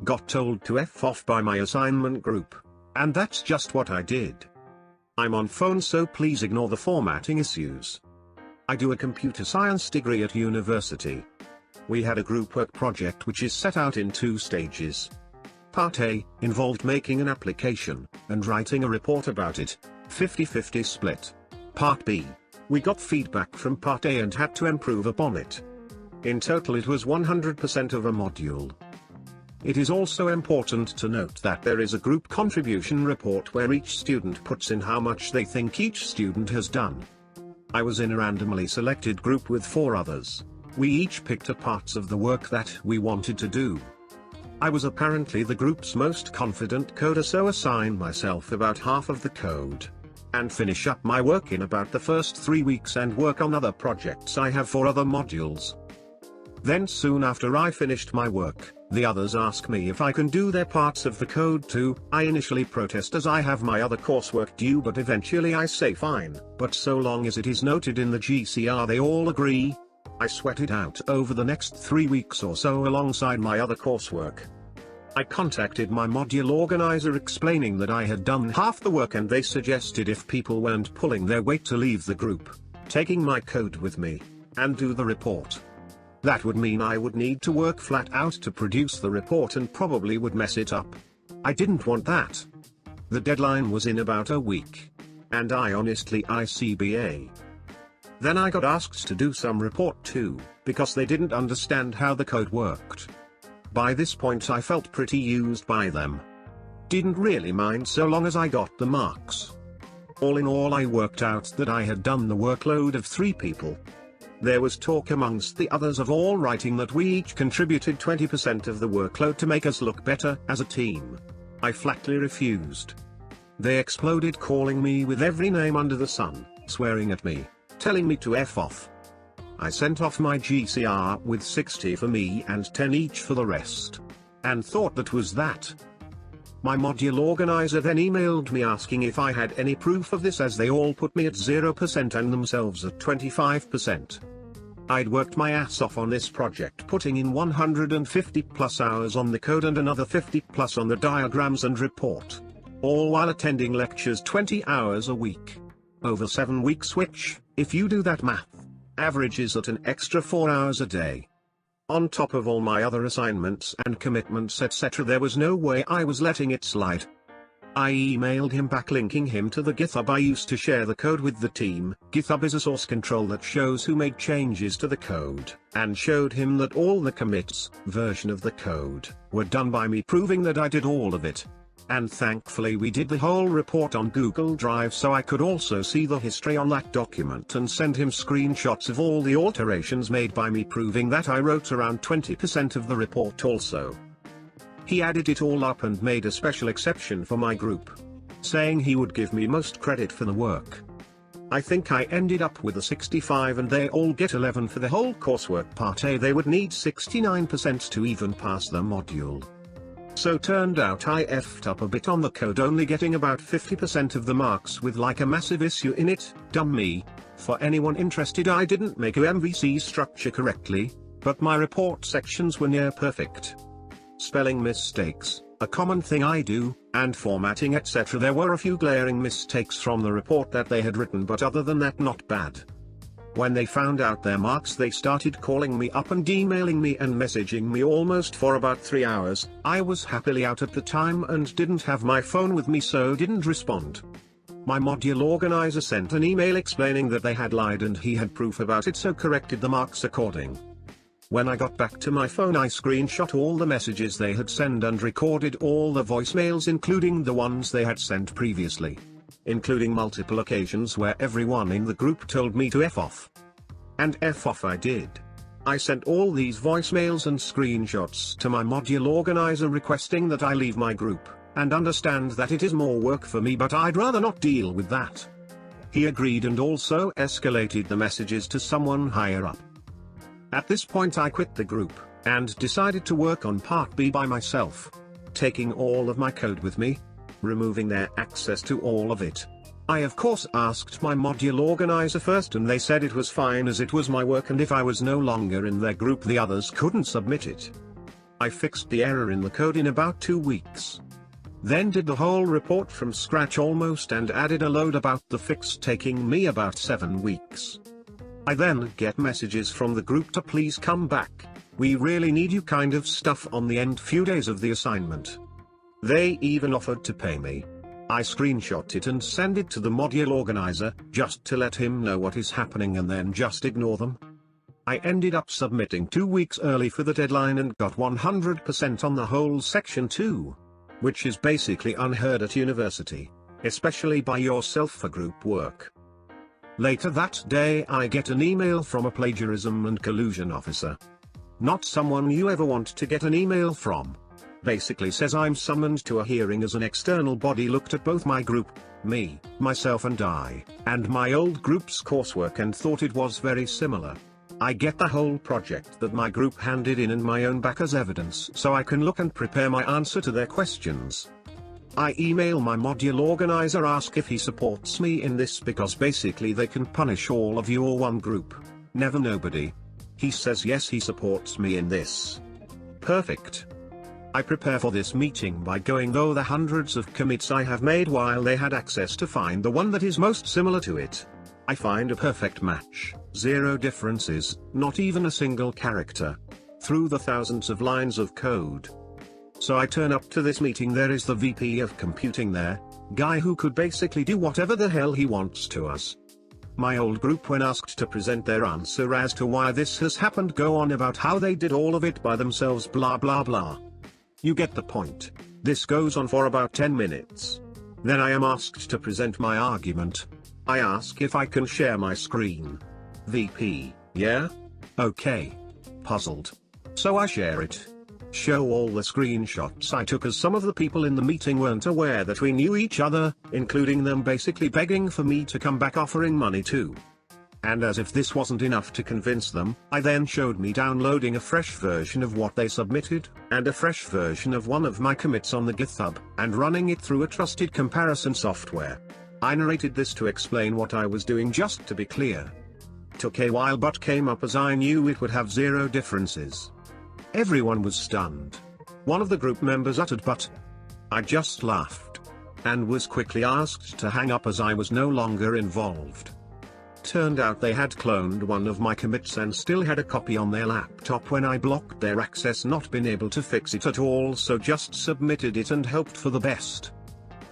got told to F off by my assignment group. And that's just what I did. I'm on phone, so please ignore the formatting issues. I do a computer science degree at university. We had a group work project which is set out in 2 stages. Part A involved making an application and writing a report about it, 50-50 split. Part B, we got feedback from Part A and had to improve upon it. In total it was 100% of a module. It is also important to note that there is a group contribution report where each student puts in how much they think each student has done. I was in a randomly selected group with 4 others. We each picked up parts of the work that we wanted to do. I was apparently the group's most confident coder, so assign myself about half of the code. And finish up my work in about the first 3 weeks and work on other projects I have for other modules. Then soon after I finished my work, the others ask me if I can do their parts of the code too. I initially protest as I have my other coursework due, but eventually I say fine, but so long as it is noted in the GCR they all agree. I sweat it out over the next 3 weeks or so alongside my other coursework. I contacted my module organizer explaining that I had done half the work, and they suggested if people weren't pulling their weight to leave the group, taking my code with me, and do the report. That would mean I would need to work flat out to produce the report and probably would mess it up. I didn't want that. The deadline was in about a week. And I honestly ICBA. Then I got asked to do some report too, because they didn't understand how the code worked. By this point I felt pretty used by them. Didn't really mind so long as I got the marks. All in all, I worked out that I had done the workload of 3 people. There was talk amongst the others of all writing that we each contributed 20% of the workload to make us look better as a team. I flatly refused. They exploded, calling me with every name under the sun, swearing at me, telling me to F off. I sent off my GCR with 60 for me and 10 each for the rest. And thought that was that. My module organizer then emailed me asking if I had any proof of this, as they all put me at 0% and themselves at 25%. I'd worked my ass off on this project, putting in 150 plus hours on the code and another 50 plus on the diagrams and report. All while attending lectures 20 hours a week. Over 7 weeks, which, if you do that math, averages at an extra 4 hours a day. On top of all my other assignments and commitments etc., there was no way I was letting it slide. I emailed him back linking him to the GitHub I used to share the code with the team. GitHub is a source control that shows who made changes to the code, and showed him that all the commits, version of the code, were done by me, proving that I did all of it. And thankfully we did the whole report on Google Drive, so I could also see the history on that document and send him screenshots of all the alterations made by me, proving that I wrote around 20% of the report also. He added it all up and made a special exception for my group, saying he would give me most credit for the work. I think I ended up with a 65 and they all get 11 for the whole coursework. Part A they would need 69% to even pass the module. So turned out I effed up a bit on the code, only getting about 50% of the marks with like a massive issue in it. Dumb me. For anyone interested, I didn't make a MVC structure correctly, but my report sections were near perfect. Spelling mistakes, a common thing I do, and formatting etc. There were a few glaring mistakes from the report that they had written, but other than that not bad. When they found out their marks, they started calling me up and emailing me and messaging me almost for about 3 hours. I was happily out at the time and didn't have my phone with me, so didn't respond. My module organizer sent an email explaining that they had lied and he had proof about it, so corrected the marks according. When I got back to my phone, I screenshot all the messages they had sent and recorded all the voicemails, including the ones they had sent previously. Including multiple occasions where everyone in the group told me to F off. And F off I did. I sent all these voicemails and screenshots to my module organizer requesting that I leave my group, and understand that it is more work for me, but I'd rather not deal with that. He agreed and also escalated the messages to someone higher up. At this point I quit the group, and decided to work on part B by myself. Taking all of my code with me, removing their access to all of it. I of course asked my module organizer first, and they said it was fine as it was my work, and if I was no longer in their group the others couldn't submit it. I fixed the error in the code in about 2 weeks. Then did the whole report from scratch almost and added a load about the fix, taking me about 7 weeks. I then get messages from the group to please come back, we really need you kind of stuff on the end few days of the assignment. They even offered to pay me. I screenshot it and send it to the module organizer, just to let him know what is happening and then just ignore them. I ended up submitting 2 weeks early for the deadline and got 100% on the whole section too. Which is basically unheard at university, especially by yourself for group work. Later that day I get an email from a plagiarism and collusion officer. Not someone you ever want to get an email from. Basically says I'm summoned to a hearing as an external body looked at both my group, me, myself and my old group's coursework and thought it was very similar. I get the whole project that my group handed in and my own back as evidence so I can look and prepare my answer to their questions. I email my module organizer, ask if he supports me in this because basically they can punish all of you or one group, never nobody. He says yes, he supports me in this. Perfect. I prepare for this meeting by going over the hundreds of commits I have made while they had access to find the one that is most similar to it. I find a perfect match, 0 differences, not even a single character. Through the thousands of lines of code. So I turn up to this meeting, there is the VP of computing there, guy who could basically do whatever the hell he wants to us. My old group, when asked to present their answer as to why this has happened, go on about how they did all of it by themselves, blah blah blah. You get the point. This goes on for about 10 minutes. Then I am asked to present my argument. I ask if I can share my screen. VP, yeah? Okay. Puzzled. So I share it. Show all the screenshots I took as some of the people in the meeting weren't aware that we knew each other, including them basically begging for me to come back offering money too. And as if this wasn't enough to convince them, I then showed me downloading a fresh version of what they submitted, and a fresh version of one of my commits on the GitHub, and running it through a trusted comparison software. I narrated this to explain what I was doing just to be clear. Took a while but came up as I knew it would have 0 differences. Everyone was stunned. One of the group members uttered but. I just laughed. And was quickly asked to hang up as I was no longer involved. Turned out they had cloned one of my commits and still had a copy on their laptop when I blocked their access, not been able to fix it at all, so just submitted it and hoped for the best.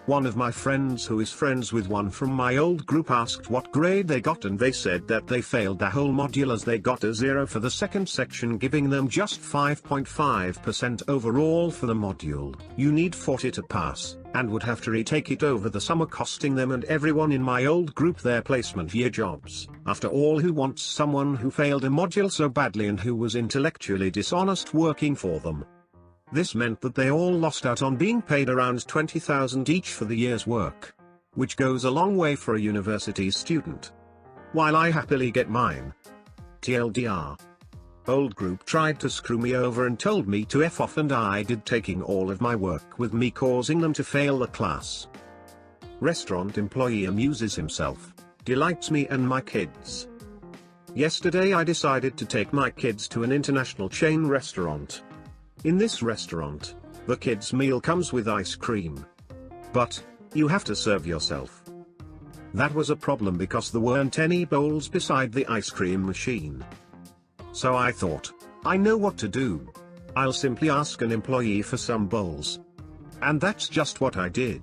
One of my friends who is friends with one from my old group asked what grade they got and they said that they failed the whole module as they got a 0 for the second section, giving them just 5.5% overall for the module. You need 40 to pass, and would have to retake it over the summer, costing them and everyone in my old group their placement year jobs. After all, who wants someone who failed a module so badly and who was intellectually dishonest working for them? This meant that they all lost out on being paid around $20,000 each for the year's work. Which goes a long way for a university student. While I happily get mine. TLDR. Old group tried to screw me over and told me to F off, and I did, taking all of my work with me, causing them to fail the class. Restaurant employee amuses himself, delights me and my kids. Yesterday I decided to take my kids to an international chain restaurant. In this restaurant, the kids' meal comes with ice cream. But, you have to serve yourself. That was a problem because there weren't any bowls beside the ice cream machine. So I thought, I know what to do. I'll simply ask an employee for some bowls. And that's just what I did.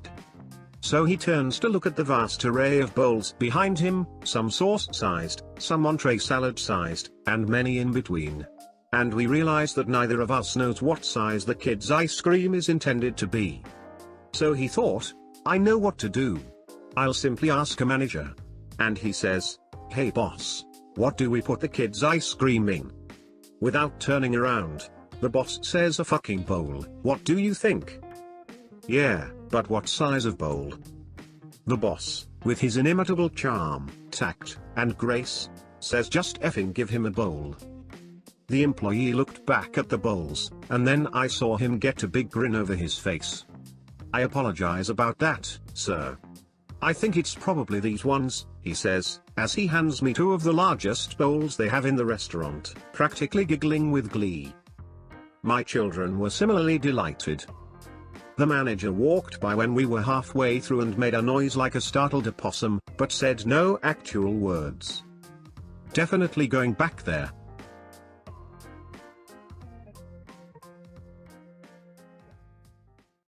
So he turns to look at the vast array of bowls behind him, some sauce-sized, some entree salad-sized, and many in between. And we realize that neither of us knows what size the kids' ice cream is intended to be. So he thought, I know what to do. I'll simply ask a manager. And he says, hey boss, what do we put the kids' ice cream in? Without turning around, the boss says a fucking bowl. What do you think? Yeah, but what size of bowl? The boss, with his inimitable charm, tact, and grace, says just effing give him a bowl. The employee looked back at the bowls, and then I saw him get a big grin over his face. I apologize about that, sir. I think it's probably these ones, he says, as he hands me 2 of the largest bowls they have in the restaurant, practically giggling with glee. My children were similarly delighted. The manager walked by when we were halfway through and made a noise like a startled opossum, but said no actual words. Definitely going back there.